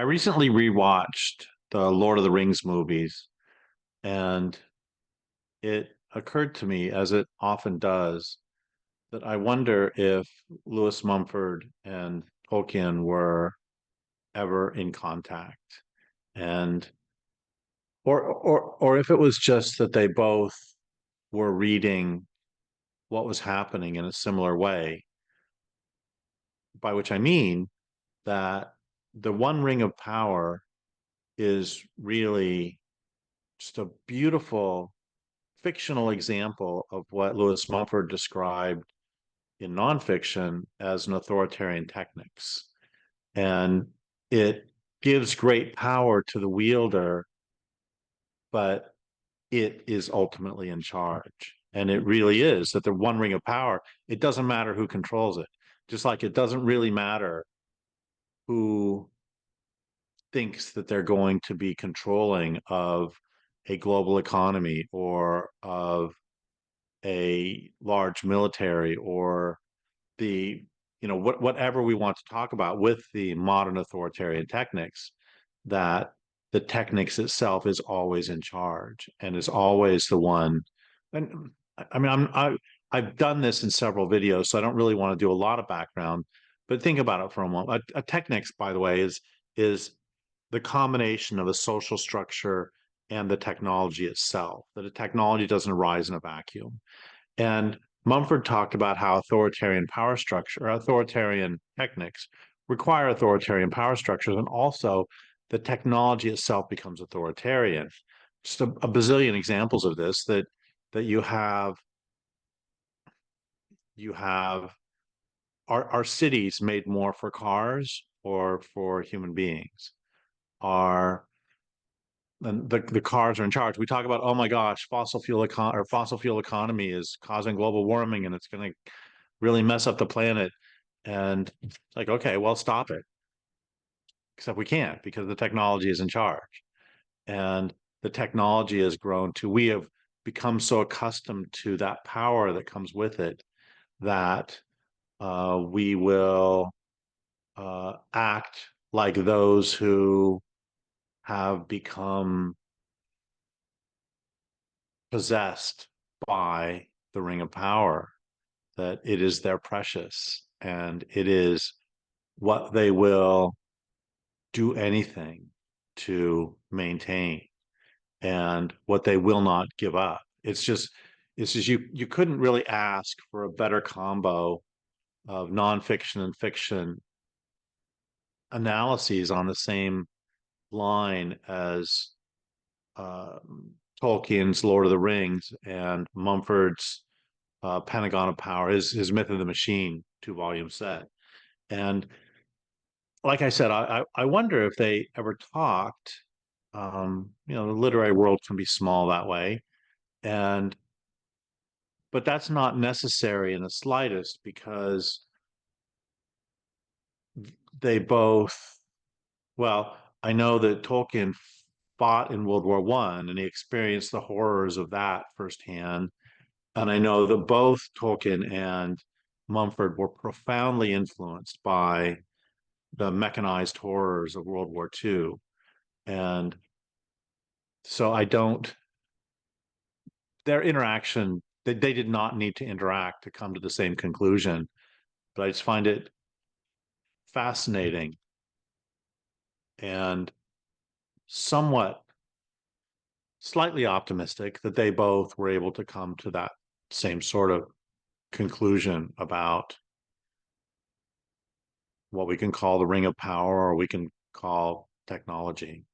I recently rewatched the Lord of the Rings movies, and it occurred to me, as it often does, that I wonder if Lewis Mumford and Tolkien were ever in contact, and or if it was just that they both were reading what was happening in a similar way, by which I mean that the One Ring of Power is really just a beautiful fictional example of what Lewis Mumford described in nonfiction as an authoritarian techniques. And it gives great power to the wielder, but it is ultimately in charge. And it really is that the one ring of power, it doesn't matter who controls it. Just like it doesn't really matter who thinks that they're going to be controlling of a global economy or of a large military or the whatever we want to talk about with the modern authoritarian techniques, that the techniques itself is always in charge and is always the one. And I mean, I've done this in several videos, so I don't really want to do a lot of background, but think about it for a moment. A techniques, by the way, is the combination of the social structure and the technology itself. That a technology doesn't arise in a vacuum. And Mumford talked about how authoritarian power structure, or authoritarian techniques require authoritarian power structures, and also the technology itself becomes authoritarian. Just a bazillion examples of this that you have are cities made more for cars or for human beings? Are and the cars are in charge. We talk about, oh my gosh, fossil fuel economy is causing global warming and it's going to really mess up the planet. And it's like, okay, well, stop it. Except we can't because the technology is in charge. And the technology has grown to, we have become so accustomed to that power that comes with it that we will act like those who have become possessed by the ring of power, that it is their precious and it is what they will do anything to maintain and what they will not give up. It's just you couldn't really ask for a better combo of nonfiction and fiction analyses on the same line as Tolkien's Lord of the Rings and Mumford's Pentagon of Power, his Myth of the Machine 2 volume set. And like I said, I wonder if they ever talked. The literary world can be small that way, and but that's not necessary in the slightest because they both. Well, I know that Tolkien fought in World War One, and he experienced the horrors of that firsthand. And I know that both Tolkien and Mumford were profoundly influenced by the mechanized horrors of World War II. And so I don't, their interaction, they did not need to interact to come to the same conclusion. But I just find it fascinating and somewhat slightly optimistic that they both were able to come to that same sort of conclusion about what we can call the ring of power or we can call technology.